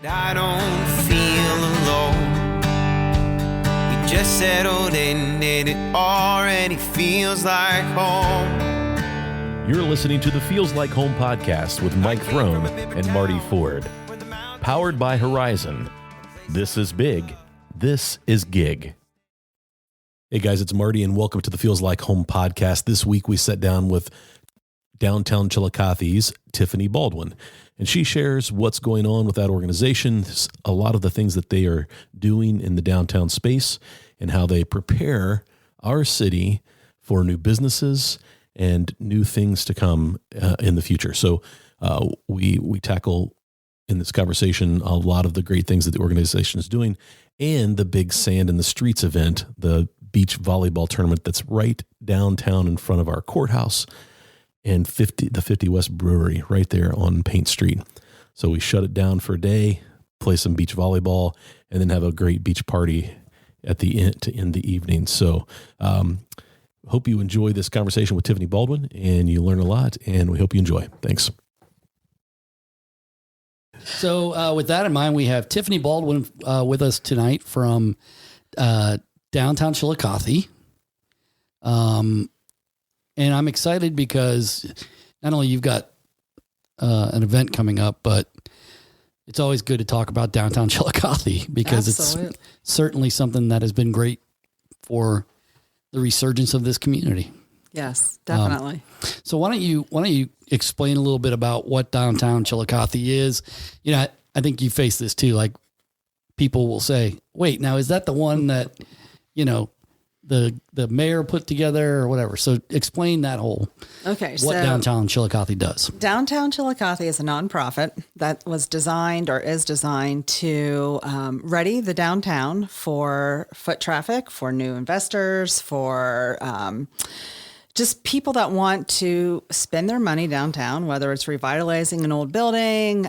I don't feel alone. We just settled in and it already feels like home. You're listening to the Feels Like Home podcast with Mike Throne and Marty Ford. Powered by Horizon. This is big. This is gig. Hey guys, it's Marty and welcome to the Feels Like Home podcast. This week we sat down with downtown Chillicothe's Tiffany Baldwin, and she shares what's going on with that organization, a lot of the things that they are doing in the downtown space, and how they prepare our city for new businesses and new things to come in the future. So we tackle in this conversation a lot of the great things that the organization is doing, and the big Sand in the Streets event, the beach volleyball tournament that's right downtown in front of our courthouse, and the 50 West Brewery right there on Paint Street. So we shut it down for a day, play some beach volleyball, and then have a great beach party at the end to end the evening. So hope you enjoy this conversation with Tiffany Baldwin and you learn a lot, and we hope you enjoy. Thanks. So with that in mind, we have Tiffany Baldwin with us tonight from downtown Chillicothe. And I'm excited because not only you've got an event coming up, but it's always good to talk about downtown Chillicothe because It's certainly something that has been great for the resurgence of this community. Yes, definitely. So why don't you explain a little bit about what downtown Chillicothe is? You know, I think you face this too. Like people will say, wait, now is that the one that, you know, the mayor put together or whatever? So explain that whole, what downtown Chillicothe does. Downtown Chillicothe is a nonprofit that was designed or is designed to ready the downtown for foot traffic, for new investors, for just people that want to spend their money downtown, whether it's revitalizing an old building,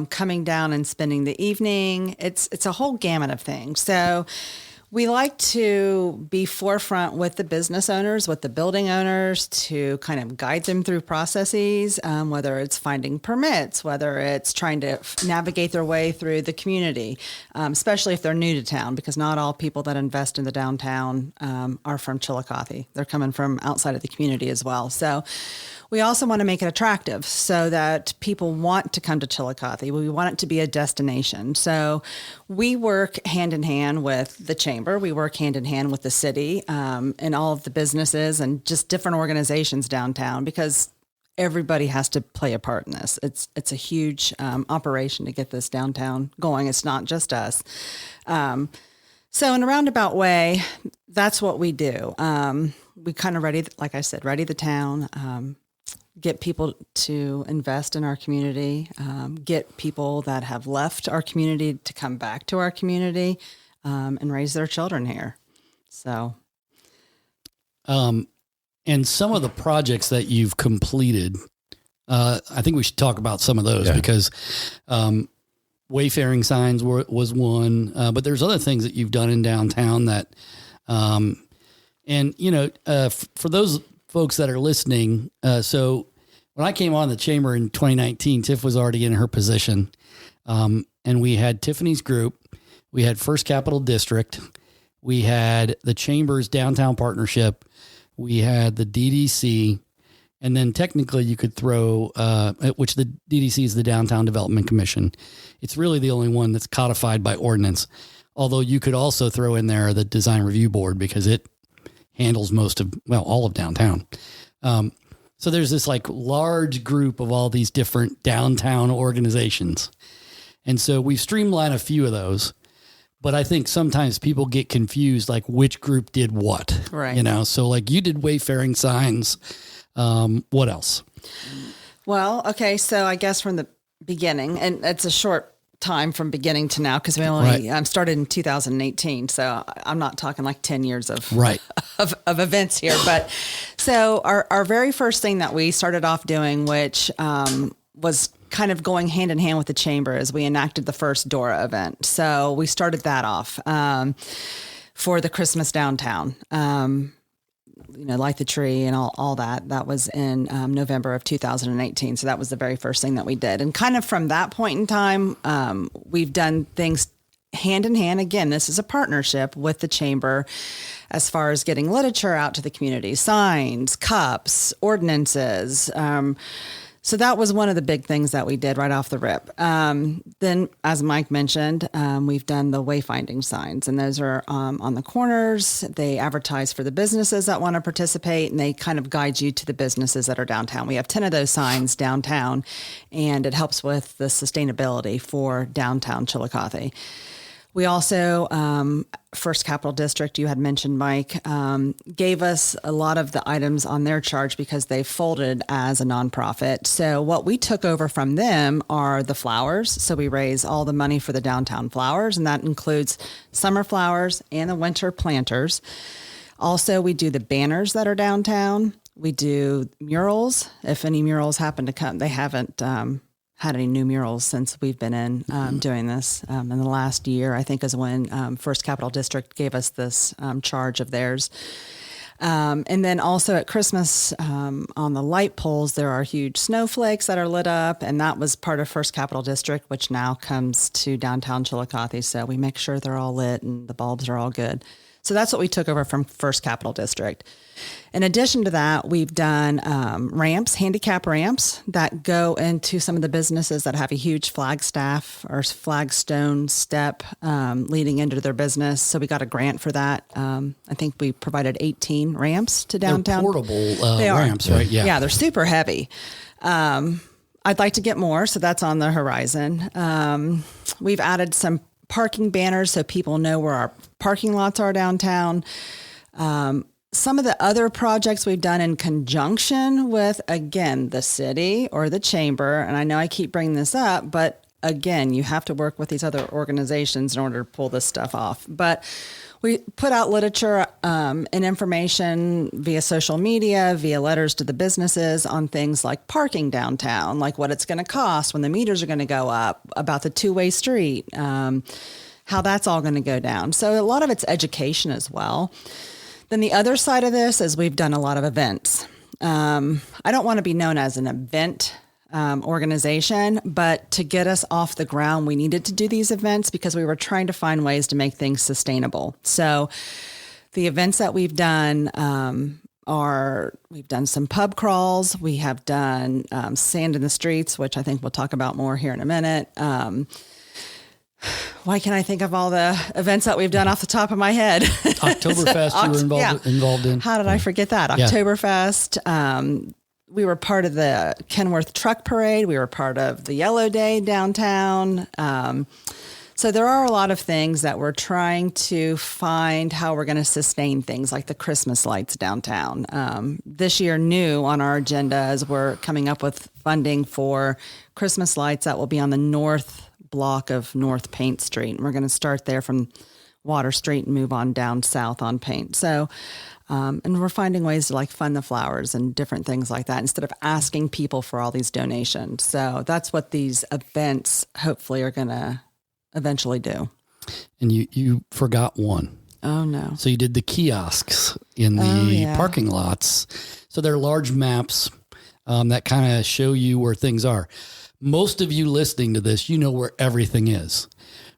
coming down and spending the evening. It's a whole gamut of things. So we like to be forefront with the business owners, with the building owners, to kind of guide them through processes, whether it's finding permits, whether it's trying to navigate their way through the community, especially if they're new to town, because not all people that invest in the downtown are from Chillicothe. They're coming from outside of the community as well. So we also want to make it attractive so that people want to come to Chillicothe. We want it to be a destination. So we work hand in hand with the chamber. We work hand in hand with the city and all of the businesses and just different organizations downtown, because everybody has to play a part in this. It's a huge operation to get this downtown going. It's not just us. So in a roundabout way, that's what we do. We kind of ready the town, get people to invest in our community, get people that have left our community to come back to our community, and raise their children here. So, and some of the projects that you've completed, I think we should talk about some of those because, wayfaring signs was one, but there's other things that you've done in downtown that, and you know, for those folks that are listening. So when I came on the chamber in 2019, Tiff was already in her position. And we had Tiffany's group, we had First Capital District, we had the chamber's downtown partnership, we had the DDC, and then technically you could throw, which the DDC is the Downtown Development Commission. It's really the only one that's codified by ordinance. Although you could also throw in there the Design Review Board because it handles all of downtown. So there's this like large group of all these different downtown organizations. And so we've streamlined a few of those, but I think sometimes people get confused, like which group did what, right? You know, so like you did wayfaring signs. What else? Well, okay. So I guess from the beginning, and it's a short time from beginning to now, because we only started in 2018, so I'm not talking like 10 years of events here. But so our very first thing that we started off doing, which was kind of going hand in hand with the chamber, is we enacted the first Dora event. So we started that off for the Christmas downtown. light the tree and all that. That was in November of 2018. So that was the very first thing that we did. And kind of from that point in time, we've done things hand in hand. Again, this is a partnership with the chamber as far as getting literature out to the community, signs, cups, ordinances. So that was one of the big things that we did right off the rip. Then, as Mike mentioned, we've done the wayfinding signs, and those are on the corners. They advertise for the businesses that want to participate, and they kind of guide you to the businesses that are downtown. We have 10 of those signs downtown, and it helps with the sustainability for downtown Chillicothe. We also, First Capital District, you had mentioned, Mike, gave us a lot of the items on their charge because they folded as a nonprofit. So what we took over from them are the flowers. So we raise all the money for the downtown flowers, and that includes summer flowers and the winter planters. Also, we do the banners that are downtown. We do murals. If any murals happen to come, they haven't had any new murals since we've been in doing this. In the last year, I think, is when First Capital District gave us this charge of theirs. And then also at Christmas, on the light poles, there are huge snowflakes that are lit up, and that was part of First Capital District, which now comes to downtown Chillicothe. So we make sure they're all lit and the bulbs are all good. So that's what we took over from First Capital District. In addition to that, we've done ramps, handicap ramps that go into some of the businesses that have a huge flagstaff or flagstone step leading into their business. So we got a grant for that. I think we provided 18 ramps to downtown. They're portable ramps, right? Yeah. Yeah, they're super heavy. I'd like to get more, so that's on the horizon. We've added some parking banners so people know where our parking lots are downtown. Some of the other projects we've done in conjunction with, again, the city or the chamber, and I know I keep bringing this up, but again, you have to work with these other organizations in order to pull this stuff off. But we put out literature and information via social media, via letters to the businesses on things like parking downtown, like what it's going to cost when the meters are going to go up, about the two-way street, how that's all going to go down. So a lot of it's education as well. Then the other side of this is we've done a lot of events. I don't want to be known as an event organization, but to get us off the ground, we needed to do these events because we were trying to find ways to make things sustainable. So the events that we've done we've done some pub crawls. We have done sand in the streets, which I think we'll talk about more here in a minute. Why can't I think of all the events that we've done off the top of my head? Oktoberfest you were involved in. How did I forget that? Oktoberfest. We were part of the Kenworth Truck Parade. We were part of the Yellow Day downtown. So there are a lot of things that we're trying to find how we're going to sustain things like the Christmas lights downtown. This year, new on our agenda as we're coming up with funding for Christmas lights that will be on the north block of North Paint Street. And we're going to start there from Water Street and move on down south on Paint. So, and we're finding ways to like fund the flowers and different things like that instead of asking people for all these donations. So that's what these events hopefully are going to eventually do. And you forgot one. Oh no. So you did the kiosks in the parking lots. So they're large maps that kind of show you where things are. Most of you listening to this, you know where everything is.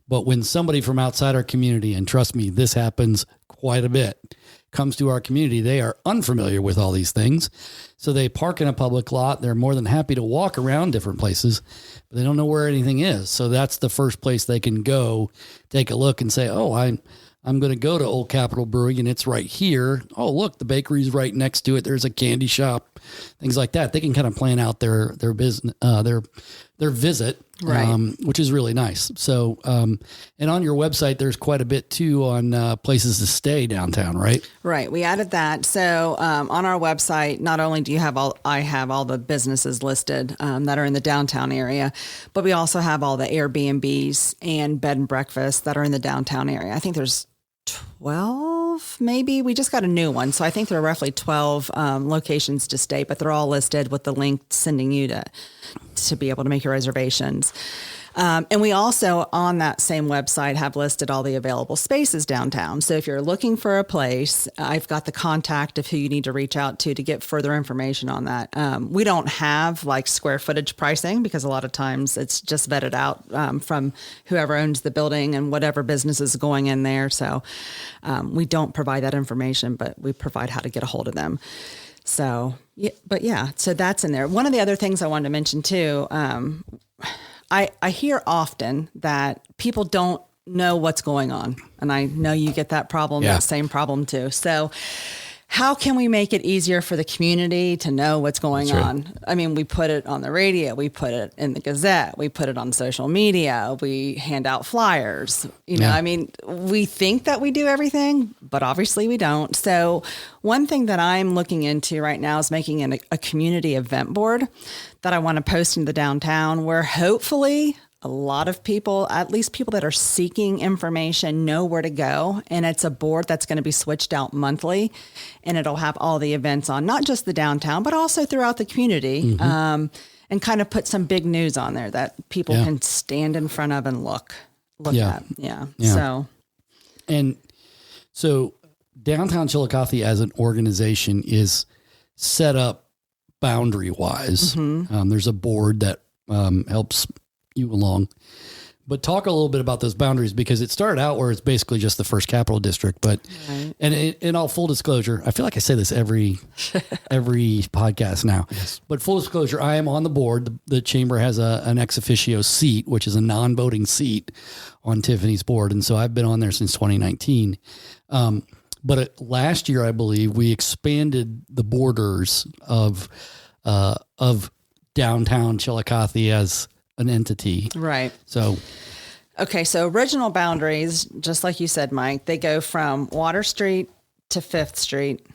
But when somebody from outside our community, and trust me, this happens quite a bit, comes to our community, they are unfamiliar with all these things. So they park in a public lot. They're more than happy to walk around different places, but they don't know where anything is. So that's the first place they can go, take a look and say, oh, I'm going to go to Old Capitol Brewing and it's right here. Oh, look, the bakery's right next to it. There's a candy shop, things like that. They can kind of plan out their business, their visit, right. Which is really nice. So, and on your website, there's quite a bit too on places to stay downtown, right? Right. We added that. So on our website, not only do you have I have all the businesses listed that are in the downtown area, but we also have all the Airbnbs and bed and breakfast that are in the downtown area. I think there's 12, maybe. We just got a new one. So I think there are roughly 12 locations to stay, but they're all listed with the link sending you to be able to make your reservations. And we also, on that same website, have listed all the available spaces downtown. So if you're looking for a place, I've got the contact of who you need to reach out to get further information on that. We don't have like square footage pricing because a lot of times it's just vetted out from whoever owns the building and whatever business is going in there. So we don't provide that information, but we provide how to get a hold of them. So, so that's in there. One of the other things I wanted to mention too, I hear often that people don't know what's going on. And I know you get that problem, that same problem too. So how can we make it easier for the community to know what's going on? I mean, we put it on the radio, we put it in the Gazette, we put it on social media, we hand out flyers. You know, I mean, we think that we do everything, but obviously we don't. So one thing that I'm looking into right now is making a community event board that I want to post in the downtown where hopefully a lot of people, at least people that are seeking information, know where to go. And it's a board that's going to be switched out monthly. And it'll have all the events on, not just the downtown, but also throughout the community. And kind of put some big news on there that people can stand in front of and look at. So Downtown Chillicothe as an organization is set up boundary wise. There's a board that helps you along, but talk a little bit about those boundaries because it started out where it's basically just the first capital district, but and in all full disclosure, I feel like I say this every podcast now, but full disclosure, I am on the board. The chamber has an ex officio seat, which is a non-voting seat on Tiffany's board. And so I've been on there since 2019. But last year, I believe we expanded the borders of downtown Chillicothe as an entity. Right. So, okay. So original boundaries, just like you said, Mike, they go from Water Street to 5th Street,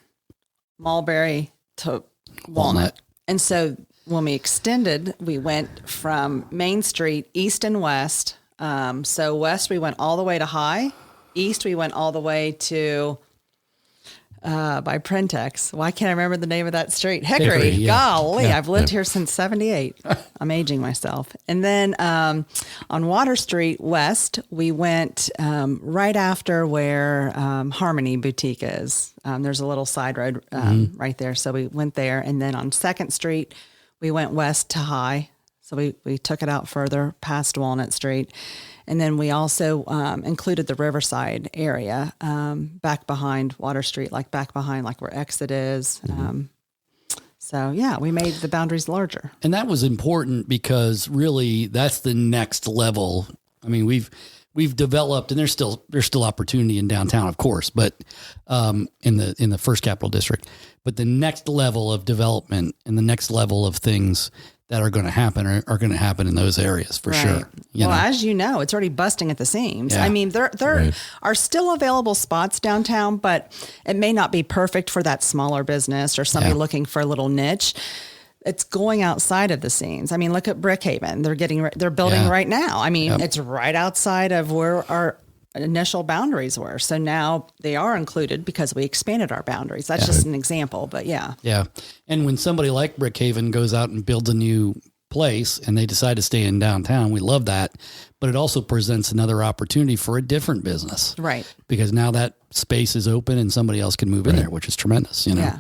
Mulberry to Walnut. And so when we extended, we went from Main Street, east and west. So west, we went all the way to High. East, we went all the way to by Prentex. Why can't I remember the name of that street? Hickory. Golly, I've lived here since 78. I'm aging myself. And then on Water Street West, we went right after where Harmony Boutique is. There's a little side road right there. So we went there. And then on 2nd Street, we went west to High. So we took it out further past Walnut Street. And then we also included the Riverside area back behind Water Street, like back behind like where Exit is. So, we made the boundaries larger. And that was important because really that's the next level. I mean, we've developed, and there's still opportunity in downtown, of course, but in the first capital district. But the next level of development and the next level of things that are going to happen are going to happen in those areas for sure. As you know, it's already busting at the seams. I mean, there are still available spots downtown, but it may not be perfect for that smaller business or somebody looking for a little niche. It's going outside of the seams. I mean, look at Brickhaven. They're building right now. I mean, it's right outside of where our initial boundaries were. So now they are included because we expanded our boundaries. That's just an example, but yeah. And when somebody like Brickhaven goes out and builds a new place and they decide to stay in downtown, we love that, but it also presents another opportunity for a different business. Right. Because now that space is open and somebody else can move in there, which is tremendous, you know? Yeah,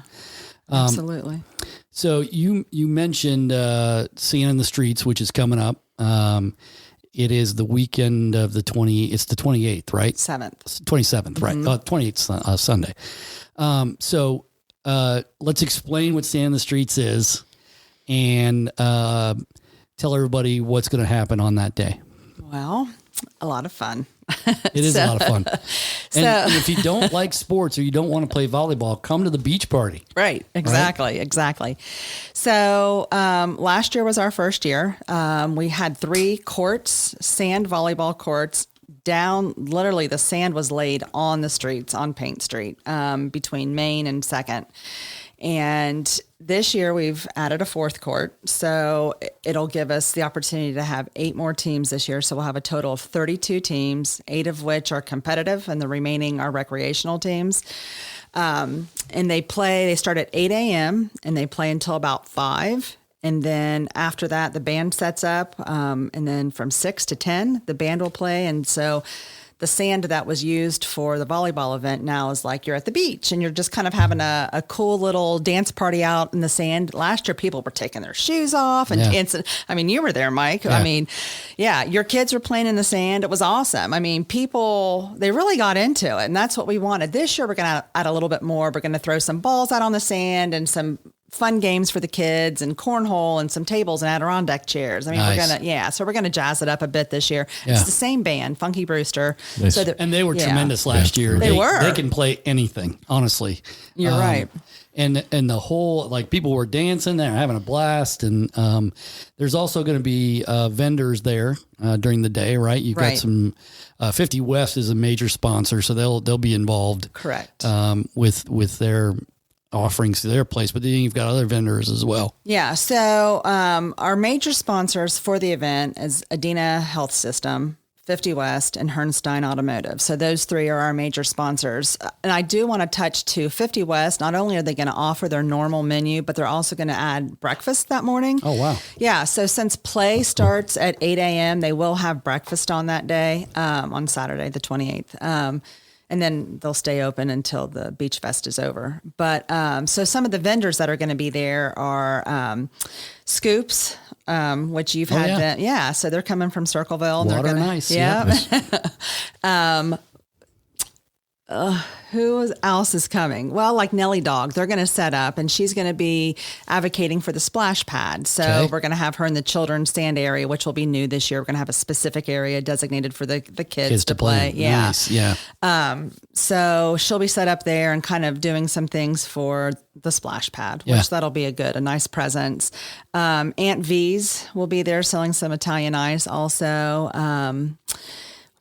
absolutely. So you mentioned Seeing in the Streets, which is coming up. It is the weekend of it's the 28th, right? 27th, right? 28th Sunday. So let's explain what Stand in the Streets is and tell everybody what's going to happen on that day. Well, a lot of fun. It is a lot of fun. And if you don't like sports or you don't want to play volleyball, come to the beach party. Right. Exactly. So last year was our first year. We had 3 courts, sand volleyball courts down. Literally the sand was laid on the streets on Paint Street between Main and 2nd. And this year we've added a 4th court. So it'll give us the opportunity to have 8 more teams this year. So we'll have a total of 32 teams, 8 of which are competitive and the remaining are recreational teams. And they start at 8 a.m. and they play until about 5. And then after that, the band sets up. And then from 6 to 10, the band will play. And so the sand that was used for the volleyball event now is like you're at the beach and you're just kind of having a cool little dance party out in the sand. Last year, people were taking their shoes off and dancing. I mean, you were there, Mike. Yeah. I mean, yeah, your kids were playing in the sand. It was awesome. I mean, people, they really got into it, and that's what we wanted. This year, we're going to add a little bit more. We're going to throw some balls out on the sand and some fun games for the kids and cornhole and some tables and Adirondack chairs. I mean, Nice. so we're going to jazz it up a bit this year. Yeah. It's the same band, Funky Brewster. Nice. So And they were tremendous last year. They were. They can play anything, honestly. You're right. And the whole, like, people were dancing, they're having a blast. And there's also going to be vendors there during the day, right? You've got some 50 West is a major sponsor, so they'll be involved. Correct. With their offerings to their place, but then you've got other vendors as well. Yeah. So our major sponsors for the event is Adena Health System, 50 West, and Hernstein Automotive. So those three are our major sponsors. And I do want to touch to 50 West. Not only are they going to offer their normal menu, but they're also going to add breakfast that morning. Oh, wow. Yeah. So since play starts at 8 a.m., they will have breakfast on that day, on Saturday, the 28th. And then they'll stay open until the Beach Fest is over. But so some of the vendors that are going to be there are Scoops, which you've had. So they're coming from Circleville. Water And they're gonna, nice. Yeah. Who else is coming? Well, like Nellie Dog, they're going to set up, and she's going to be advocating for the splash pad. So we're going to have her in the children's stand area, which will be new this year. We're going to have a specific area designated for the kids to play. Yeah. Nice. Yeah. So she'll be set up there and kind of doing some things for the splash pad, which that'll be a nice presence. Aunt V's will be there selling some Italian ice also.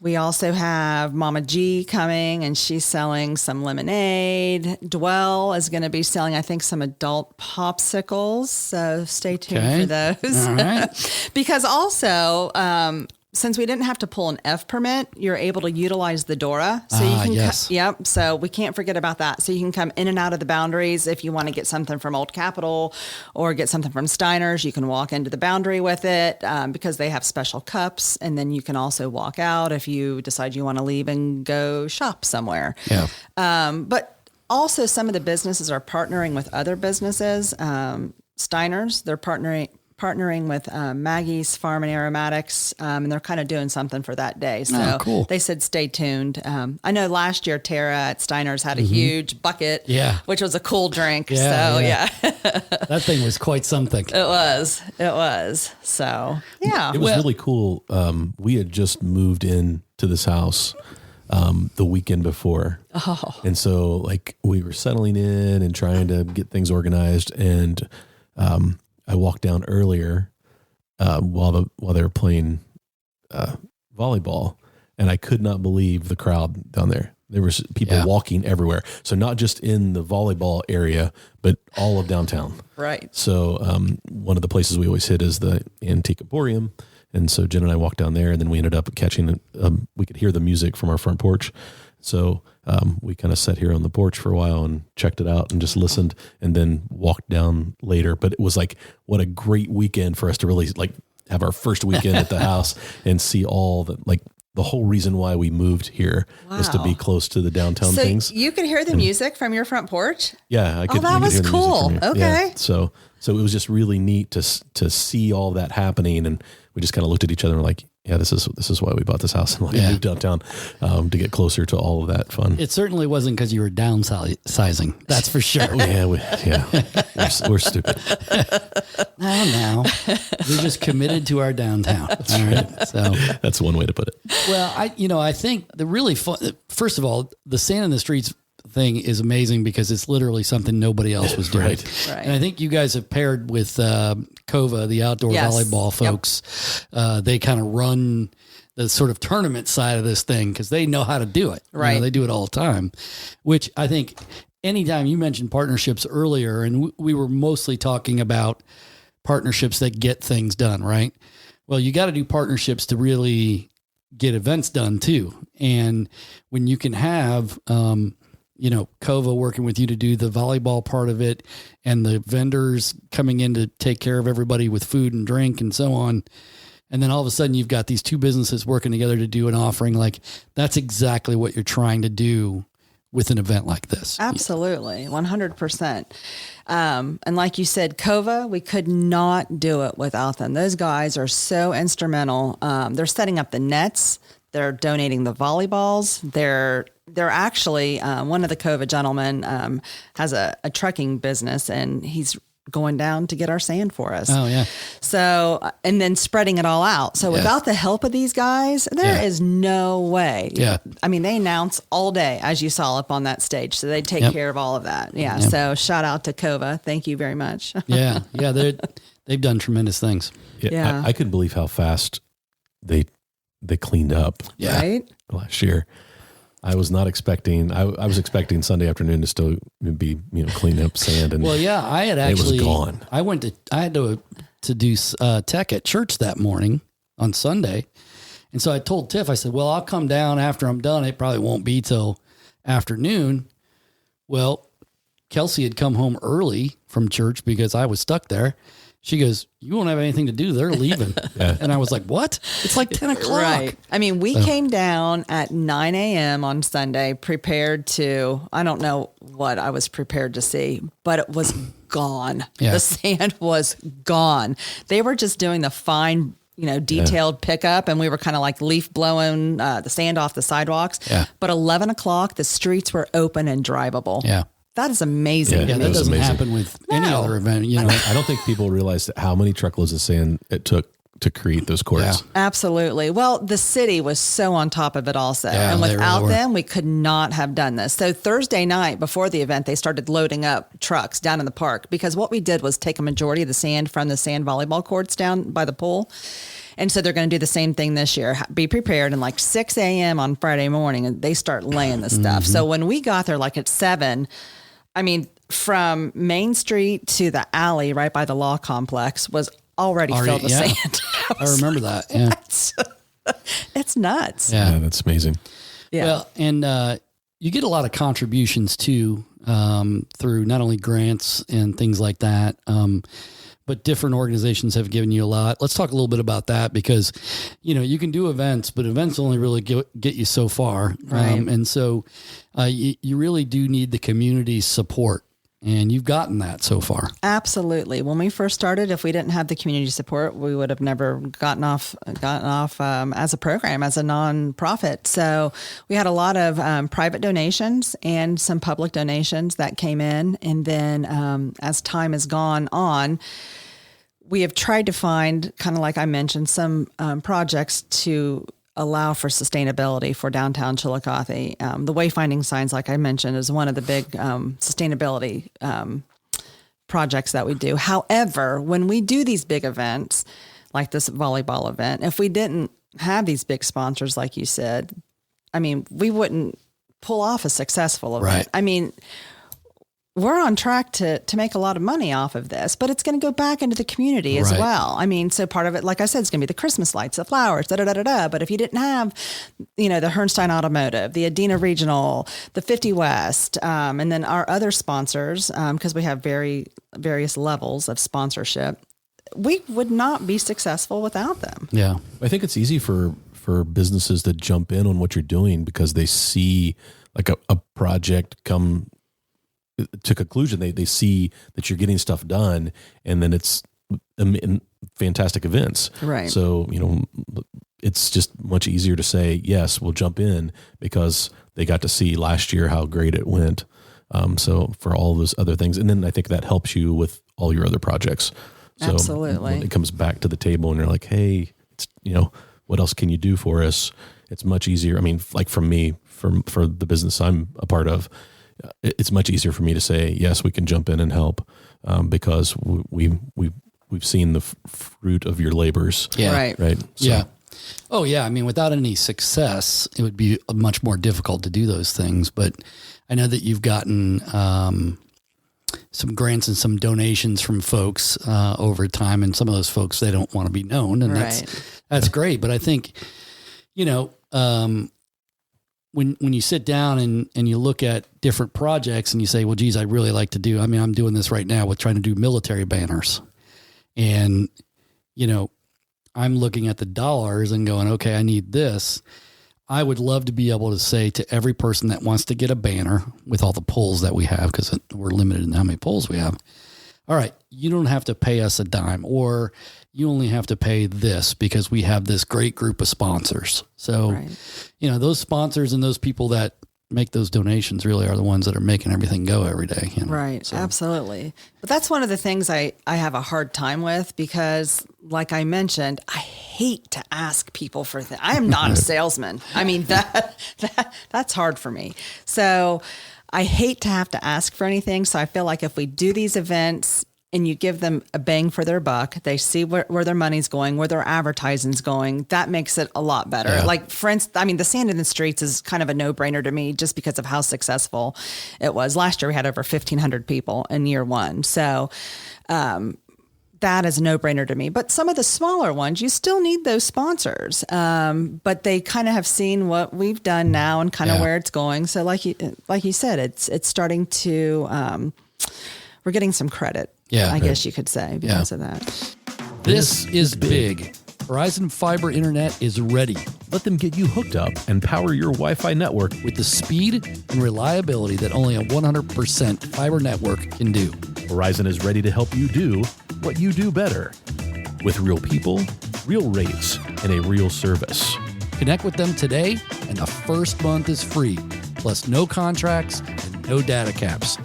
We also have Mama G coming, and she's selling some lemonade. Dwell is going to be selling, I think, some adult popsicles. So stay tuned for those. All right. Because also, since we didn't have to pull an F permit, you're able to utilize the DORA. So you can so we can't forget about that. So you can come in and out of the boundaries. If you want to get something from Old Capitol or get something from Steiner's, you can walk into the boundary with it because they have special cups. And then you can also walk out if you decide you want to leave and go shop somewhere. Yeah. But also some of the businesses are partnering with other businesses. Steiner's, they're partnering with Maggie's Farm and Aromatics, and they're kind of doing something for that day. So cool. They said stay tuned. I know last year Tara at Steiner's had a huge bucket, which was a cool drink. That thing was quite something. It was. So, yeah. It was really cool. We had just moved in to this house the weekend before. Oh. And so like we were settling in and trying to get things organized, and I walked down earlier while they were playing volleyball, and I could not believe the crowd down there. There was people walking everywhere. So not just in the volleyball area, but all of downtown. Right. So one of the places we always hit is the Antique Emporium. And so Jen and I walked down there, and then we ended up catching, we could hear the music from our front porch. So we kind of sat here on the porch for a while and checked it out and just listened, and then walked down later. But it was like, what a great weekend for us to really like have our first weekend at the house and see all the, like the whole reason why we moved here is to be close to the downtown things. You could hear the music from your front porch? Yeah. I could. That was cool. Okay. Yeah. So it was just really neat to see all that happening. And we just kind of looked at each other and were like, yeah, this is why we bought this house and why we moved downtown to get closer to all of that fun. It certainly wasn't because you were downsizing. That's for sure. We're stupid. Now, we're just committed to our downtown. All right. So that's one way to put it. Well, I think the really fun, first of all, the Sand in the Streets thing is amazing because it's literally something nobody else was doing. Right. And I think you guys have paired with Kova, the outdoor volleyball folks. They kind of run the sort of tournament side of this thing because they know how to do it. Right. They do it all the time, which I think anytime you mentioned partnerships earlier, and we were mostly talking about partnerships that get things done, right? Well, you got to do partnerships to really get events done too. And when you can have, Kova working with you to do the volleyball part of it and the vendors coming in to take care of everybody with food and drink and so on. And then all of a sudden you've got these two businesses working together to do an offering. Like that's exactly what you're trying to do with an event like this. Absolutely. 100%. And like you said, Kova, we could not do it without them. Those guys are so instrumental. They're setting up the nets. They're donating the volleyballs. They're actually, one of the Kova gentlemen has a trucking business, and he's going down to get our sand for us. Oh, yeah. So, and then spreading it all out. So without the help of these guys, there is no way. Yeah. I mean, they announce all day, as you saw up on that stage. So they take care of all of that. Yeah. Yep. So shout out to Kova. Thank you very much. Yeah. They've done tremendous things. Yeah. I couldn't believe how fast they cleaned up. Yeah. Right? Last year. I was not expecting. I was expecting Sunday afternoon to still be cleaning up sand, and I had actually it was gone. I had to do tech at church that morning on Sunday, and so I told Tiff, I said, "Well, I'll come down after I'm done. It probably won't be till afternoon." Well, Kelsey had come home early from church because I was stuck there. She goes, "You won't have anything to do. They're leaving." And I was like, "What? It's like 10 o'clock. Right. I mean, we came down at 9 a.m. on Sunday, prepared to, I don't know what I was prepared to see, but it was gone. Yeah. The sand was gone. They were just doing the fine, detailed pickup, and we were kind of like leaf blowing the sand off the sidewalks. Yeah. But 11 o'clock, the streets were open and drivable. Yeah. That is amazing. Yeah, It that was doesn't amazing. happen with any other event. I don't think people realize how many truckloads of sand it took to create those courts. Yeah. Absolutely. Well, the city was so on top of it also. Yeah, and they without really were. them, we could not have done this. So Thursday night before the event, they started loading up trucks down in the park, because what we did was take a majority of the sand from the sand volleyball courts down by the pool. And so they're going to do the same thing this year. Be prepared. And like 6 a.m. on Friday morning, and they start laying the stuff. So when we got there, like at 7, I mean, from Main Street to the alley right by the law complex was already filled with sand. I remember that. Yeah. It's nuts. Yeah, that's amazing. Yeah. Well, and you get a lot of contributions too, through not only grants and things like that, but different organizations have given you a lot. Let's talk a little bit about that, because, you can do events, but events only really get you so far. Right. And so you really do need the community's support, and you've gotten that so far. Absolutely. When we first started, if we didn't have the community support, we would have never gotten off as a program, as a nonprofit. So we had a lot of private donations and some public donations that came in. And then as time has gone on, we have tried to find, kind of like I mentioned, some projects to allow for sustainability for downtown Chillicothe. The wayfinding signs, like I mentioned, is one of the big sustainability projects that we do. However, when we do these big events, like this volleyball event, if we didn't have these big sponsors, like you said, I mean, we wouldn't pull off a successful event. Right. I mean, we're on track to make a lot of money off of this, but it's going to go back into the community as Right. well. I mean, so part of it, like I said, it's going to be the Christmas lights, the flowers, da-da-da-da-da. But if you didn't have, the Hernstein Automotive, the Adena Regional, the 50 West, and then our other sponsors, because we have various levels of sponsorship, we would not be successful without them. Yeah. I think it's easy for businesses to jump in on what you're doing because they see like a project come to conclusion. They see that you're getting stuff done, and then it's fantastic events. Right. So, it's just much easier to say, yes, we'll jump in because they got to see last year how great it went. So for all those other things. And then I think that helps you with all your other projects. So Absolutely. when it comes back to the table and you're like, hey, what else can you do for us? It's much easier. I mean, like for me, for the business I'm a part of, it's much easier for me to say, yes, we can jump in and help because we've seen the fruit of your labors. Yeah. Right. Right. So, Yeah. Oh yeah. I mean, without any success, it would be much more difficult to do those things. But I know that you've gotten some grants and some donations from folks over time, and some of those folks, they don't want to be known, and Right. that's great. But I think, when you sit down and you look at different projects and you say, well, geez, I'd really like to do, I mean, I'm doing this right now with trying to do military banners. And, you know, I'm looking at the dollars and going, okay, I need this. I would love to be able to say to every person that wants to get a banner with all the polls that we have, because we're limited in how many polls we have. All right, you don't have to pay us a dime, or you only have to pay this because we have this great group of sponsors. So, you know, those sponsors and those people that make those donations really are the ones that are making everything go every day. You know? Right. So. Absolutely. But that's one of the things I have a hard time with because, like I mentioned, I hate to ask people for things. I am not a salesman. I mean, that's hard for me. So I hate to have to ask for anything. So I feel like if we do these events and you give them a bang for their buck, they see where their money's going, where their advertising's going, that makes it a lot better. Yeah. Like, for instance, I mean, the Sand in the Streets is kind of a no-brainer to me just because of how successful it was. Last year, we had over 1,500 people in year one. So that is a no-brainer to me. But some of the smaller ones, you still need those sponsors. But they kind of have seen what we've done now and kind of where it's going. So like you said, it's starting to, we're getting some credit. Yeah, I guess you could say because of that. This is big. Verizon Fiber Internet is ready Let them get you hooked up and power your Wi-Fi network with the speed and reliability that only a 100% fiber network can do. Verizon is ready to help you do what you do better. With real people, real rates, and a real service. Connect with them today, and the first month is free, plus no contracts and no data caps.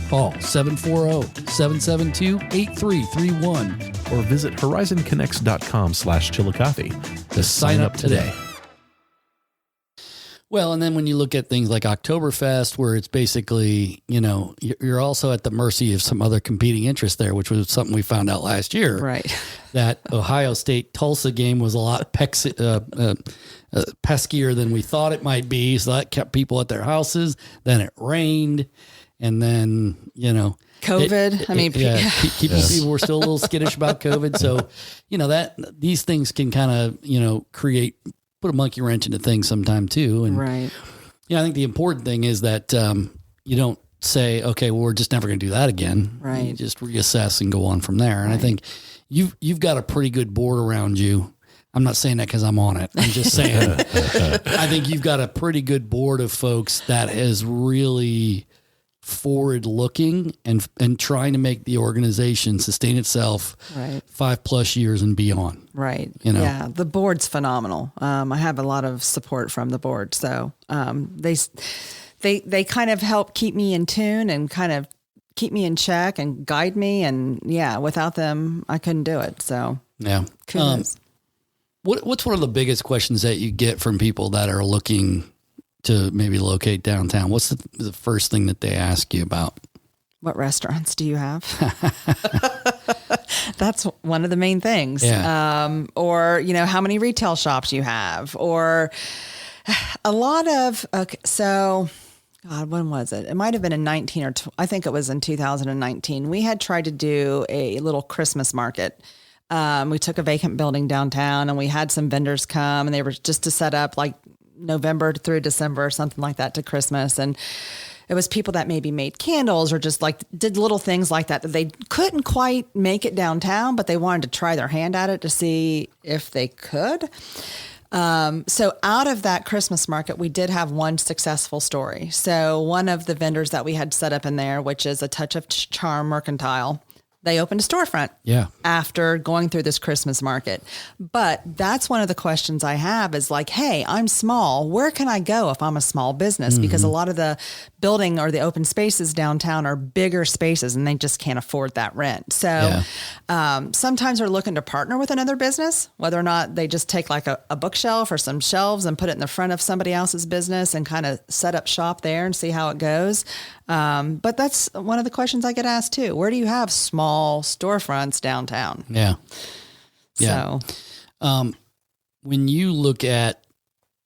Call 740-772-8331 Or visit horizonconnects.com/Chillicothe to sign up today. Well, and then when you look at things like Oktoberfest, where it's basically, you know, you're also at the mercy of some other competing interests there, which was something we found out last year. Right. That Ohio State Tulsa game was a lot peskier than we thought it might be. So that kept people at their houses. Then it rained. And then, you know, COVID. People were still a little skittish about COVID. So, you know, these things can kind of, you know, put a monkey wrench into things sometime too. And, right. I think the important thing is that you don't say, okay, well, we're just never going to do that again. Right. You just reassess and go on from there. And I think you've got a pretty good board around you. I'm not saying that because I'm on it. I'm just saying, I think you've got a pretty good board of folks that is really forward looking and trying to make the organization sustain itself 5+ years and beyond. Right. You know? Yeah. The board's phenomenal. I have a lot of support from the board. So they kind of help keep me in tune and kind of keep me in check and guide me. And without them, I couldn't do it. So kudos. What's one of the biggest questions that you get from people that are looking to maybe locate downtown? What's the first thing that they ask you about? What restaurants do you have? That's one of the main things. Yeah. Or, you know, how many retail shops you have, or a lot of, God, when was it? It might've been in I think it was in 2019. We had tried to do a little Christmas market. We took a vacant building downtown and we had some vendors come, and they were just to set up like November through December or something like that to Christmas. And it was people that maybe made candles or just like did little things like that they couldn't quite make it downtown, but they wanted to try their hand at it to see if they could. So out of that Christmas market, we did have one successful story. So one of the vendors that we had set up in there, which is a Touch of Charm Mercantile, they opened a storefront after going through this Christmas market. But that's one of the questions I have is like, hey, I'm small. Where can I go if I'm a small business? Mm-hmm. Because a lot of the building or the open spaces downtown are bigger spaces and they just can't afford that rent. So sometimes they're looking to partner with another business, whether or not they just take like a bookshelf or some shelves and put it in the front of somebody else's business and kind of set up shop there and see how it goes. But that's one of the questions I get asked too. Where do you have small storefronts downtown? Yeah. So, when you look at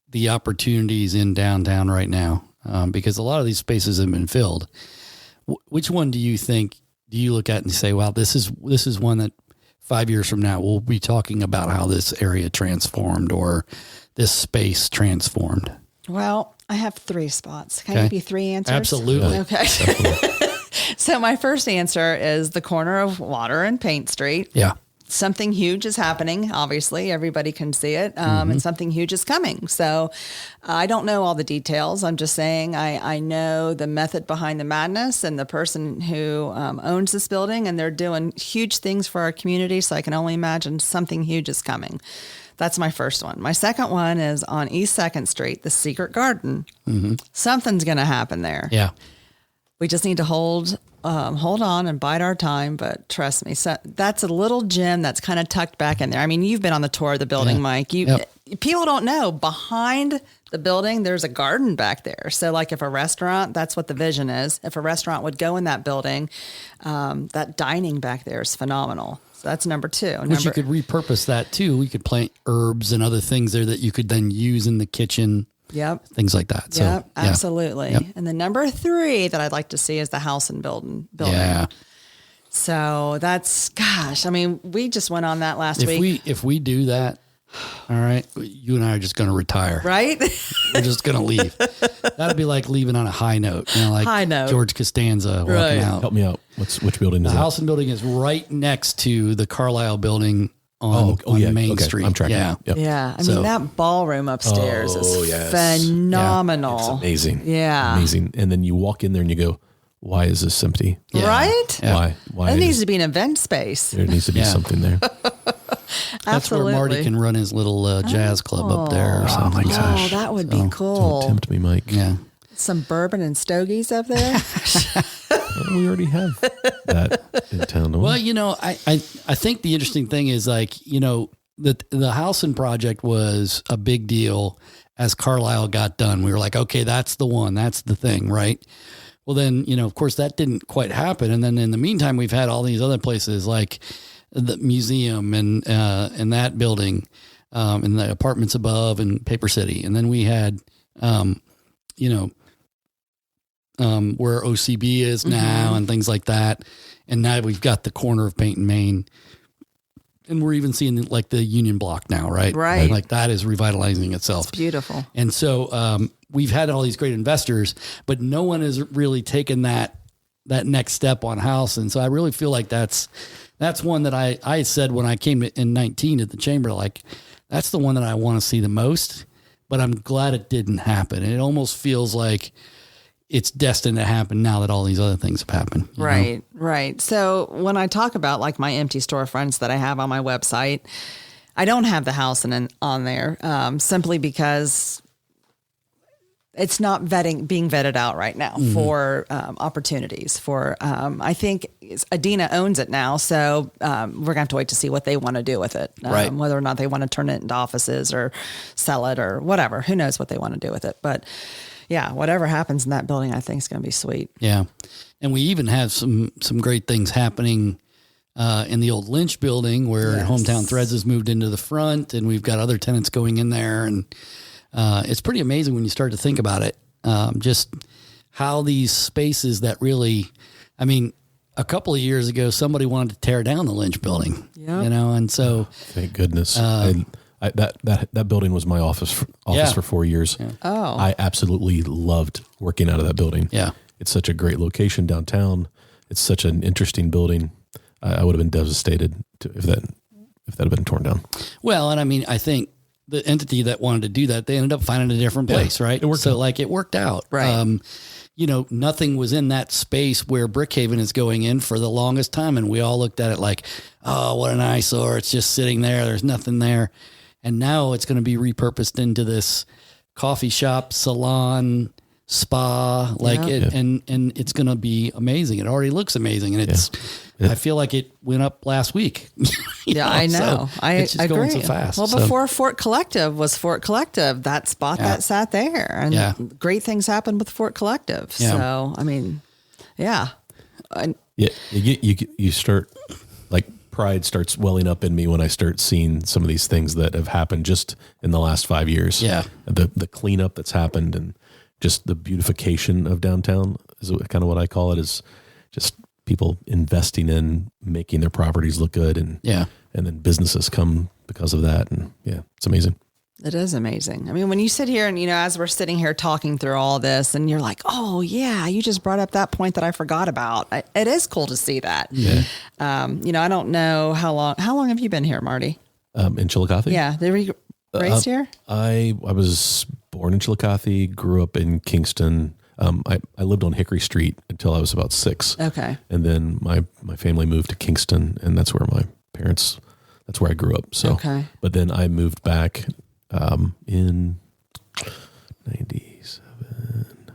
the opportunities in downtown right now, because a lot of these spaces have been filled, which one do you look at and say, wow, this is one that 5 years from now, we'll be talking about how this area transformed or this space transformed? Well, I have 3 spots. Can I Okay. give you 3 answers? Absolutely. Okay. So my first answer is the corner of Water and Paint Street. Yeah. Something huge is happening. Obviously, everybody can see it, and something huge is coming. So I don't know all the details. I'm just saying I know the method behind the madness and the person who owns this building, and they're doing huge things for our community. So I can only imagine something huge is coming. That's my first one. My second one is on East 2nd Street, the Secret Garden. Something's going to happen there. Yeah. We just need to hold on and bide our time. But trust me, so that's a little gym that's kind of tucked back in there. I mean, you've been on the tour of the building, Mike. People don't know behind the building, there's a garden back there. So like if a restaurant, that's what the vision is. If a restaurant would go in that building, that dining back there is phenomenal. So that's number 2. Which you could repurpose that too. We could plant herbs and other things there that you could then use in the kitchen. Yep. Things like that. So, Yep, absolutely. Yep. And then number 3 that I'd like to see is the house and building. Yeah. So that's, gosh, I mean, we just went on that last week. If we do that, all right, you and I are just going to retire. Right? We're just going to leave. That'd be like leaving on a high note, like High note. George Costanza walking Right. out. Help me out. Which building The is that? house and building is right next to the Carlisle building on Main Okay. Street. I'm tracking. Yeah. Yep. Yeah. I So- mean, that ballroom upstairs is phenomenal. It's amazing. Yeah. Amazing. And then you walk in there and you go, why is this empty? Yeah. Right? Yeah. Why? It is- needs to be an event space. there needs to be Yeah. something there. That's where Marty can run his little jazz club up there or something. Oh, that would be cool. Don't tempt me, Mike. Yeah. Some bourbon and stogies up there. We already have that in town. Don't Well, we? I think the interesting thing is the Howson project was a big deal as Carlisle got done. We were like, okay, that's the one, that's the thing, right? Well, then, of course that didn't quite happen. And then in the meantime, we've had all these other places like the museum and that building, and the apartments above and Paper City. And then we had, where OCB is now and things like that. And now we've got the corner of Paint and Main. And we're even seeing like the Union Block now, right? Right. Like that is revitalizing itself. Beautiful. And so we've had all these great investors, but no one has really taken that next step on house. And so I really feel like that's one that I said when I came in 19 at the chamber, like that's the one that I want to see the most, but I'm glad it didn't happen. And it almost feels like it's destined to happen now that all these other things have happened. you know? Right, right. So when I talk about like my empty storefronts that I have on my website, I don't have the house on there simply because it's not being vetted out right now for opportunities. For I think Adina owns it now, so we're going to have to wait to see what they want to do with it. Right. Whether or not they want to turn it into offices or sell it or whatever. Who knows what they want to do with it? But yeah, whatever happens in that building, I think is going to be sweet. Yeah. And we even have some great things happening in the old Lynch building where Yes. Hometown Threads has moved into the front, and we've got other tenants going in there. And it's pretty amazing when you start to think about it. Just how these spaces that really, I mean, a couple of years ago, somebody wanted to tear down the Lynch building, Yep. and so Thank goodness. That building was my office for 4 years. Yeah. Oh. I absolutely loved working out of that building. Yeah. It's such a great location downtown. It's such an interesting building. I would have been devastated if that had been torn down. Well, and I mean, I think the entity that wanted to do that, they ended up finding a different place, right? it worked out. It worked out. Right. Nothing was in that space where Brickhaven is going in for the longest time. And we all looked at it like, oh, what an eyesore. It's just sitting there. There's nothing there. And now it's going to be repurposed into this coffee shop, salon, spa, and it's going to be amazing. It already looks amazing. And I feel like it went up last week. I know. So I it's just agree. going so fast. Well, So- before Fort Collective was Fort Collective, that spot that sat there, and great things happened with Fort Collective. Yeah. So, I mean, yeah. Yeah, you start, like, pride starts welling up in me when I start seeing some of these things that have happened just in the last 5 years. Yeah. The cleanup that's happened and just the beautification of downtown is kind of what I call it, is just people investing in making their properties look good, and then businesses come because of that. And yeah, it's amazing. It is amazing. I mean, when you sit here and, as we're sitting here talking through all this and you're like, oh yeah, you just brought up that point that I forgot about. It is cool to see that. Yeah. I don't know how long have you been here, Marty? In Chillicothe? Yeah. Were you raised here? I was born in Chillicothe, grew up in Kingston. I lived on Hickory Street until I was about 6. Okay. And then my family moved to Kingston, and that's where that's where I grew up. So, okay. But then I moved back in 97,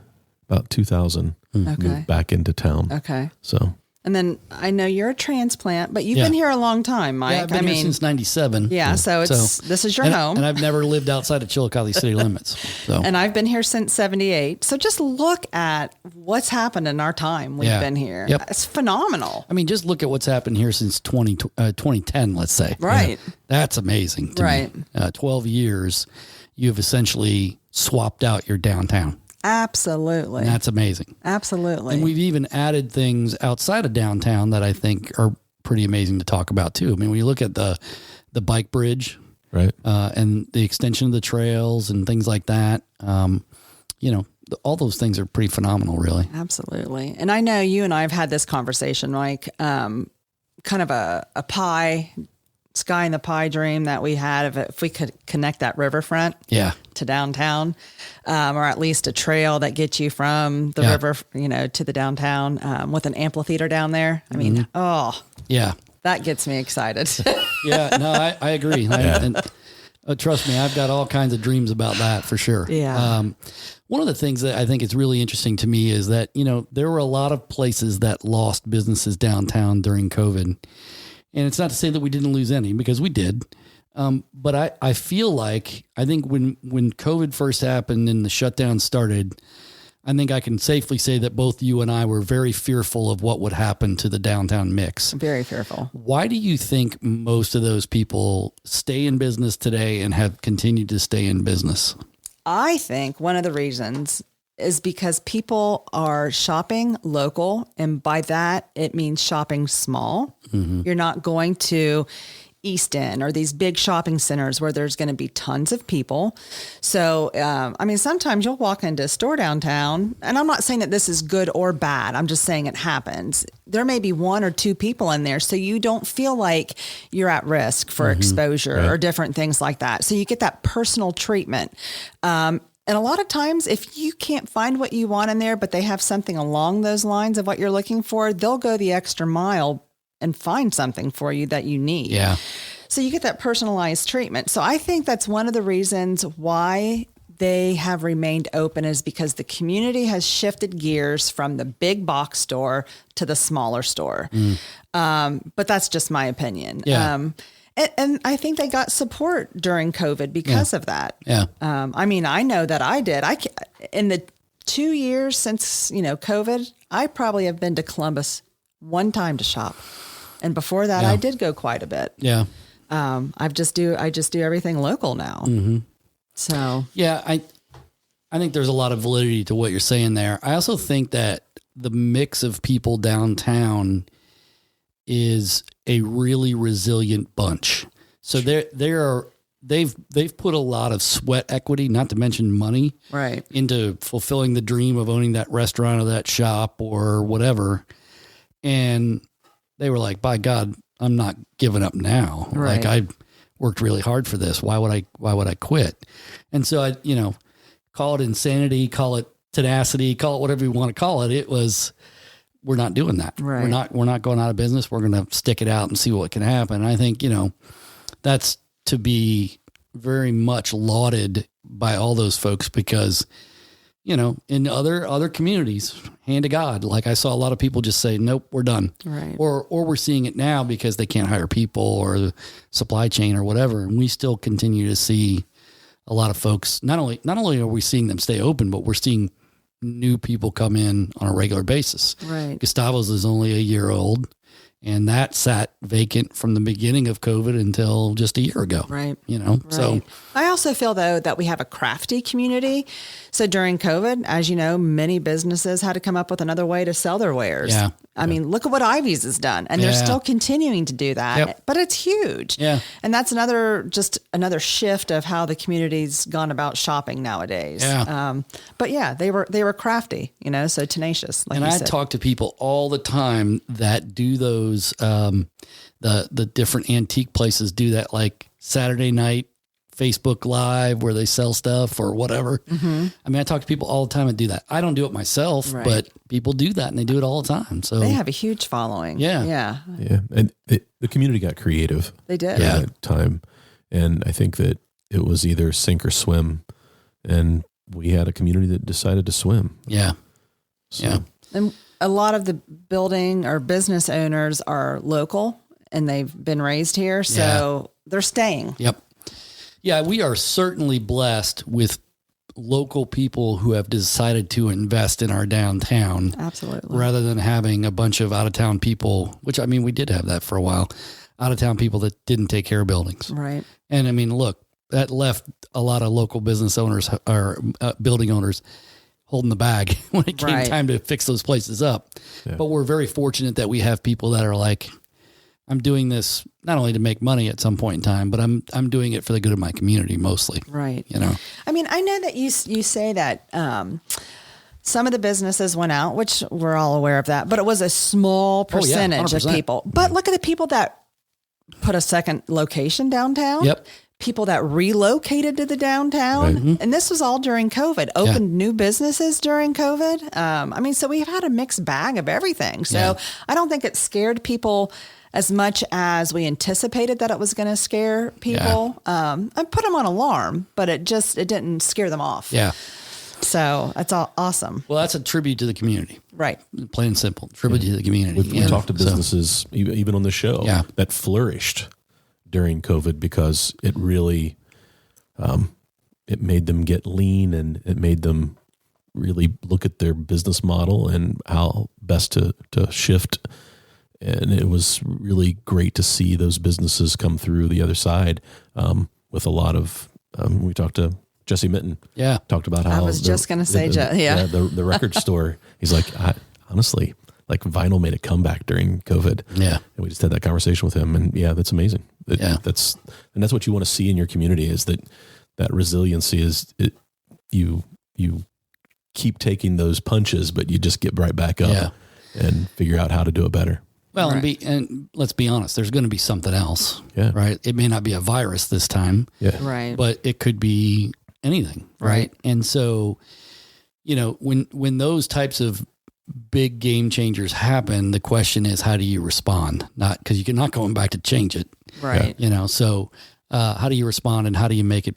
about 2000, moved back into town. Okay. So. And then I know you're a transplant, but you've been here a long time, Mike. Yeah, I've been here since 97. Yeah, so this is your home. And I've never lived outside of Chillicothe city limits. So. And I've been here since 78. So just look at what's happened in our time we've been here. Yep. It's phenomenal. I mean, just look at what's happened here since 2010, let's say. Right. Yeah, that's amazing to right. me. 12 years, you've essentially swapped out your downtown. Absolutely. And that's amazing. Absolutely. And we've even added things outside of downtown that I think are pretty amazing to talk about too. I mean, when you look at the bike bridge, right, and the extension of the trails and things like that, all those things are pretty phenomenal, really. Absolutely. And I know you and I have had this conversation, Mike, kind of a sky in the pie dream that we had if we could connect that riverfront to downtown, or at least a trail that gets you from the river, to the downtown, with an amphitheater down there. I mean, that gets me excited. I agree. And trust me, I've got all kinds of dreams about that for sure. Yeah. One of the things that I think is really interesting to me is that, there were a lot of places that lost businesses downtown during COVID. And it's not to say that we didn't lose any, because we did. But I feel like, I think when COVID first happened and the shutdown started, I think I can safely say that both you and I were very fearful of what would happen to the downtown mix. Very fearful. Why do you think most of those people stay in business today and have continued to stay in business? I think one of the reasons is because people are shopping local. And by that, it means shopping small. Mm-hmm. You're not going to East End or these big shopping centers where there's going to be tons of people. So, sometimes you'll walk into a store downtown, and I'm not saying that this is good or bad. I'm just saying it happens. There may be 1 or 2 people in there, so you don't feel like you're at risk for exposure or different things like that. So you get that personal treatment. And a lot of times, if you can't find what you want in there, but they have something along those lines of what you're looking for, they'll go the extra mile and find something for you that you need. Yeah. So you get that personalized treatment. So I think that's one of the reasons why they have remained open, is because the community has shifted gears from the big box store to the smaller store. But that's just my opinion. Yeah. And I think they got support during COVID because of that. Yeah. I know that I did. In the 2 years since, COVID, I probably have been to Columbus one time to shop. And before that, I did go quite a bit. Yeah. I just do everything local now. Mm-hmm. So, yeah, I think there's a lot of validity to what you're saying there. I also think that the mix of people downtown is a really resilient bunch. So they've put a lot of sweat equity, not to mention money, right, into fulfilling the dream of owning that restaurant or that shop or whatever. And they were like, by God, I'm not giving up now. Right. Like, I worked really hard for this. Why would I quit? And so I, call it insanity, call it tenacity, call it whatever you want to call it. It was, we're not doing that. Right. We're not going out of business. We're going to stick it out and see what can happen. And I think, that's to be very much lauded by all those folks, because, in other communities, hand to God, like I saw a lot of people just say, nope, we're done. Right. Or we're seeing it now because they can't hire people or the supply chain or whatever. And we still continue to see a lot of folks. Not only are we seeing them stay open, but we're seeing new people come in on a regular basis. Right. Gustavo's is only a year old. And that sat vacant from the beginning of COVID until just a year ago. Right. So I also feel though that we have a crafty community. So during COVID, as you know, many businesses had to come up with another way to sell their wares. Yeah. I mean, look at what Ivy's has done, and they're still continuing to do that, but it's huge. Yeah. And that's another shift of how the community's gone about shopping nowadays. Yeah. But yeah, they were crafty, so tenacious. Like and you I said. talk to people all the time that do those, the different antique places do that, like Saturday night Facebook Live where they sell stuff or whatever. Mm-hmm. I mean, I talk to people all the time that do that. I don't do it myself, but people do that and they do it all the time. So they have a huge following. Yeah. Yeah. And the community got creative. They did. At that time. And I think that it was either sink or swim. And we had a community that decided to swim. Yeah. So. Yeah. And a lot of the building or business owners are local and they've been raised here. So they're staying. Yep. Yeah, we are certainly blessed with local people who have decided to invest in our downtown. Absolutely. Rather than having a bunch of out-of-town people, which, I mean, we did have that for a while, out-of-town people that didn't take care of buildings. Right. And, I mean, look, that left a lot of local business owners or building owners holding the bag when it came time to fix those places up. Yeah. But we're very fortunate that we have people that are like, I'm doing this not only to make money at some point in time, but I'm doing it for the good of my community mostly. Right. I mean, I know that you say that some of the businesses went out, which we're all aware of that, but it was a small percentage of people. But look at the people that put a second location downtown. Yep. People that relocated to the downtown. Right. Mm-hmm. And this was all during COVID, opened new businesses during COVID. I mean, so we've had a mixed bag of everything. So I don't think it scared people as much as we anticipated that it was going to scare people. I put them on alarm, but it didn't scare them off. Yeah. So that's all awesome. Well, that's a tribute to the community. Right. Plain and simple. Tribute to the community. We talked to businesses, even on the show, that flourished during COVID because it really, it made them get lean and it made them really look at their business model and how best to shift. And it was really great to see those businesses come through the other side with a lot of, we talked to Jesse Mitten. Yeah. Talked about how I was just going to say, the record store. He's like, honestly, like vinyl made a comeback during COVID. Yeah. And we just had that conversation with him. And that's amazing. That's what you want to see in your community is that resiliency is you keep taking those punches, but you just get right back up and figure out how to do it better. Well, and let's be honest, there's going to be something else, right? It may not be a virus this time, right? But it could be anything, right? And so, when those types of big game changers happen, the question is, how do you respond? Not because you're not going back to change it, right? So how do you respond and how do you make it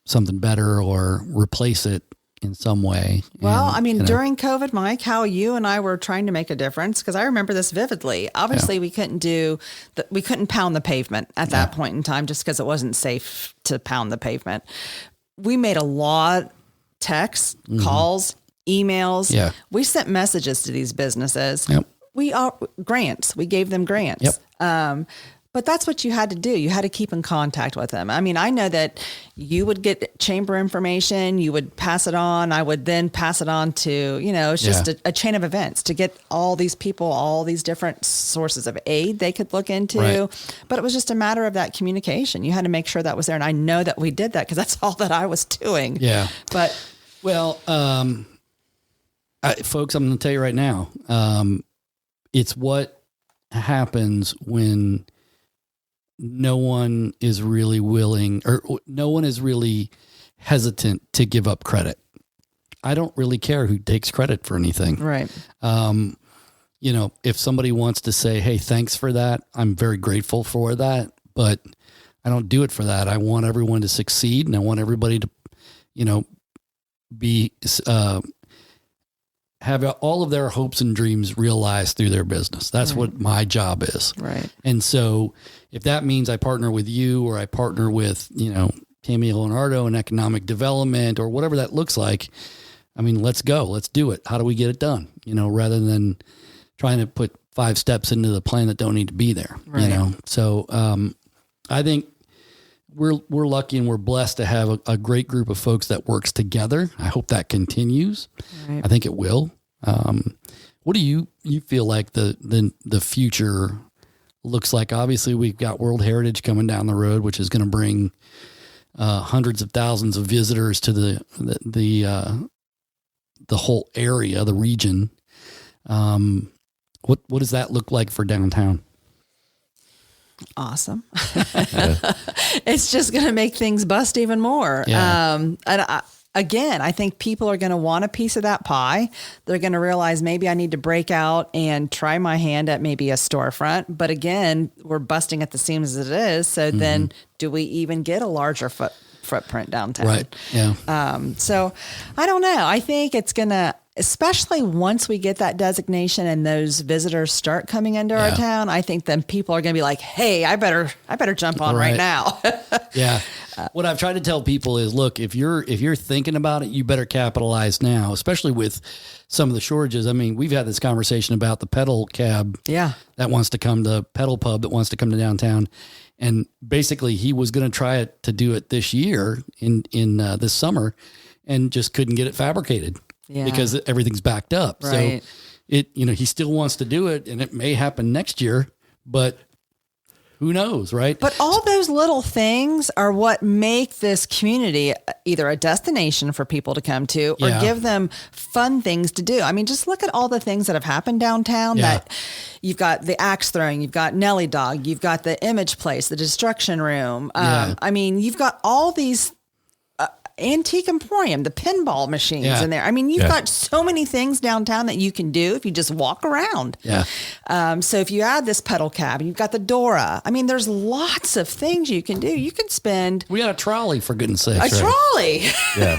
something better or replace it in some way? Well, I mean, during COVID, Mike, how you and I were trying to make a difference, because I remember this vividly. Obviously, we couldn't pound the pavement at that point in time just because it wasn't safe to pound the pavement. We made a lot, texts, calls, emails. Yeah. We sent messages to these businesses. Yep. Grants. We gave them grants. Yep. But that's what you had to do. You had to keep in contact with them. I mean, I know that you would get chamber information, you would pass it on. I would then pass it on to, it's just a chain of events to get all these people, all these different sources of aid they could look into. Right. But it was just a matter of that communication. You had to make sure that was there. And I know that we did that because that's all that I was doing. Yeah. But folks, I'm going to tell you right now, it's what happens when no one is really willing or no one is really hesitant to give up credit. I don't really care who takes credit for anything. Right. If somebody wants to say, hey, thanks for that, I'm very grateful for that, but I don't do it for that. I want everyone to succeed and I want everybody to, be, have all of their hopes and dreams realized through their business. That's what my job is. Right. And so if that means I partner with you or I partner with, Tammy Leonardo in economic development or whatever that looks like, I mean, let's go, let's do it. How do we get it done? Rather than trying to put 5 steps into the plan that don't need to be there, Right. you know? So, I think we're lucky and we're blessed to have a great group of folks that works together. I hope that continues. Right. I think it will. What do you feel like the future looks like? Obviously we've got World Heritage coming down the road, which is going to bring, hundreds of thousands of visitors to the whole area, the region. What does that look like for downtown? Awesome. It's just going to make things bust even more. Yeah. Again, I think people are going to want a piece of that pie. They're going to realize maybe I need to break out and try my hand at maybe a storefront. But again, we're busting at the seams as it is. So then do we even get a larger footprint downtown? Right. Yeah. So I don't know. I think it's going to, especially once we get that designation and those visitors start coming into our town, I think then people are going to be like, hey, I better jump on right now. Yeah. What I've tried to tell people is, look, if you're thinking about it, you better capitalize now, especially with some of the shortages. I mean, we've had this conversation about the pedal cab that wants to come to pedal pub that wants to come to downtown. And basically he was going to try to do it this year in this summer and just couldn't get it fabricated because everything's backed up. Right. So he still wants to do it and it may happen next year, but who knows, right? But all those little things are what make this community either a destination for people to come to or give them fun things to do. I mean, just look at all the things that have happened downtown that you've got the axe throwing, you've got Nelly Dog, you've got the image place, the destruction room. I mean, you've got all these antique emporium, the pinball machines in there. I mean, you've got so many things downtown that you can do if you just walk around. Yeah. So if you add this pedal cab, you've got the Dora. I mean, there's lots of things you can do. You could spend We got a trolley, for goodness sakes. trolley. Yeah.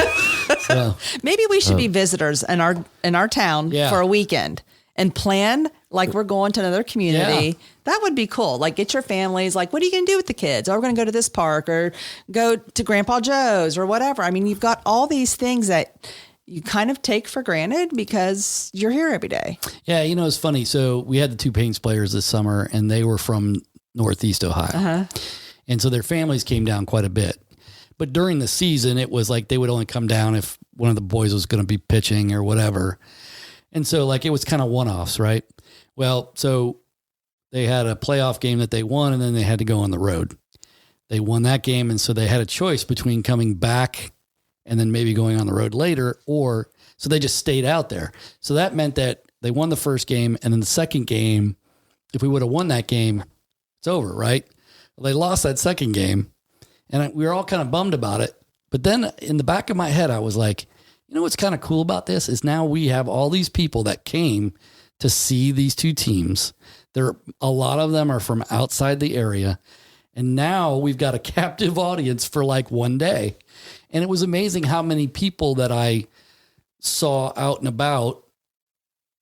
So, Maybe we should be visitors in our town for a weekend and plan like we're going to another community. Yeah. That would be cool. Like, get your families, like, what are you going to do with the kids? Oh, we're going to go to this park or go to Grandpa Joe's or whatever. I mean, you've got all these things that you kind of take for granted because you're here every day. yeah, it's funny. So we had the 2 Paints players this summer and they were from Northeast Ohio. And so their families came down quite a bit. But during the season, it was like they would only come down if one of the boys was going to be pitching or whatever. And so like it was kind of one-offs, right? Well, so they had a playoff game that they won and then they had to go on the road. They won that game. And so they had a choice between coming back and then maybe going on the road later, so they just stayed out there. So that meant that they won the first game and then the second game, if we would have won that game, it's over, right? Well, they lost that second game and we were all kind of bummed about it. But then in the back of my head, I was like, what's kind of cool about this is now we have all these people that came to see these 2 teams. A lot of them are from outside the area. And now we've got a captive audience for like one day. And it was amazing how many people that I saw out and about.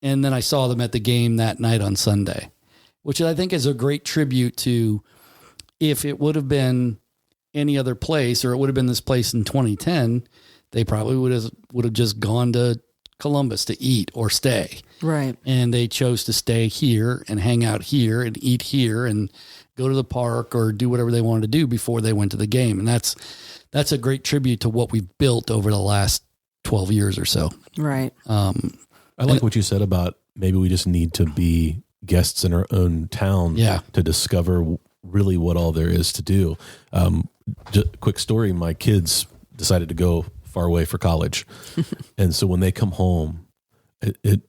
And then I saw them at the game that night on Sunday, which I think is a great tribute to, if it would have been any other place, or it would have been this place in 2010, they probably would have just gone to Columbus to eat or stay. Right. And they chose to stay here and hang out here and eat here and go to the park or do whatever they wanted to do before they went to the game. And that's a great tribute to what we've built over the last 12 years or so. Right. I like what you said about maybe we just need to be guests in our own town to discover really what all there is to do. Just quick story. My kids decided to go far away for college. And so when they come home, it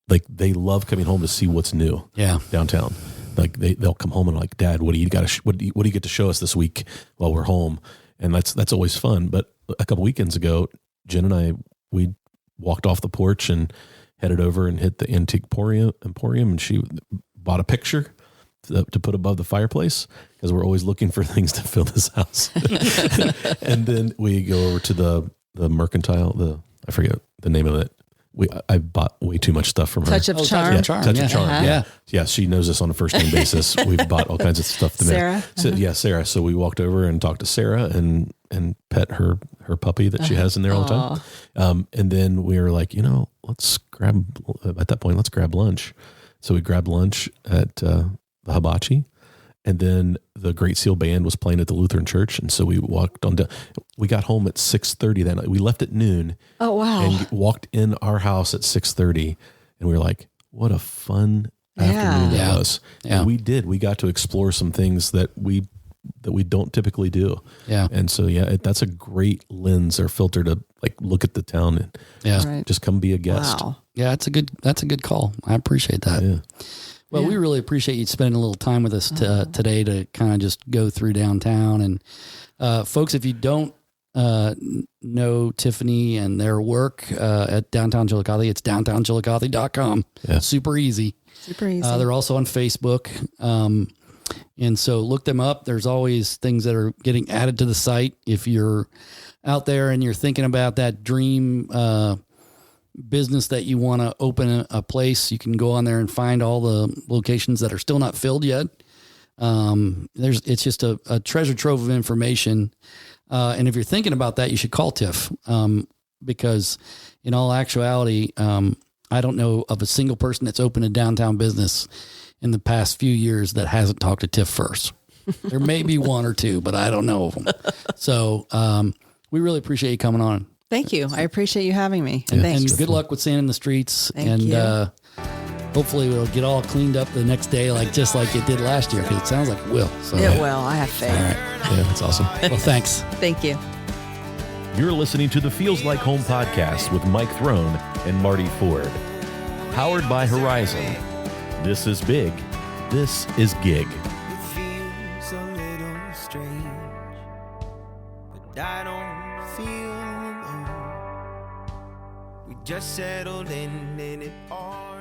like they love coming home to see what's new downtown. Like they'll come home and like, Dad, what do you get to show us this week while we're home? And that's always fun. But a couple weekends ago, Jen and we walked off the porch and headed over and hit the antique emporium, and she bought a picture to put above the fireplace because we're always looking for things to fill this house. And then we go over to the mercantile, I forget the name of it. I bought way too much stuff from her. Touch of Charm. Touch of Charm. Yeah. She knows us on a first name basis. We've bought all kinds of stuff to Sarah. So, Sarah. So we walked over and talked to Sarah and pet her puppy that she has in there all the time. And then we were like, let's grab lunch. So we grabbed lunch at the Hibachi, and then the Great Seal Band was playing at the Lutheran Church. And so we walked on down. We got home at 6:30 that night. We left at noon. Oh, wow. And walked in our house at 6:30. And we were like, what a fun afternoon it was. Yeah. And we did. We got to explore some things that we don't typically do. Yeah. And so, that's a great lens or filter to like look at the town and Yeah. just come be a guest. Wow. Yeah, that's a good call. I appreciate that. Yeah. Well, we really appreciate you spending a little time with us today to kind of just go through downtown. And folks, if you don't know Tiffany and their work at Downtown Chillicothe, it's downtownchillicothe.com. Yeah. Super easy. Super easy. They're also on Facebook. And so look them up. There's always things that are getting added to the site. If you're out there and you're thinking about that dream business that you want to open a place, you can go on there and find all the locations that are still not filled yet. It's just a treasure trove of information. And if you're thinking about that, you should call Tiff, because in all actuality, I don't know of a single person that's opened a downtown business in the past few years that hasn't talked to Tiff first. There may be one or two, but I don't know of them. So we really appreciate you coming on. Thank you. I appreciate you having me. Yeah. Thanks. And good luck with sanding the streets. Thank you. Hopefully it'll get all cleaned up the next day, just like it did last year, because it sounds like it will. So, It will. I have faith. all right. Yeah, that's awesome. Well, thanks. Thank you. You're listening to the Feels Like Home podcast with Mike Throne and Marty Ford. Powered by Horizon. This is big. This is gig. It feels a little strange, but I don't feel alone. We just settled in and it all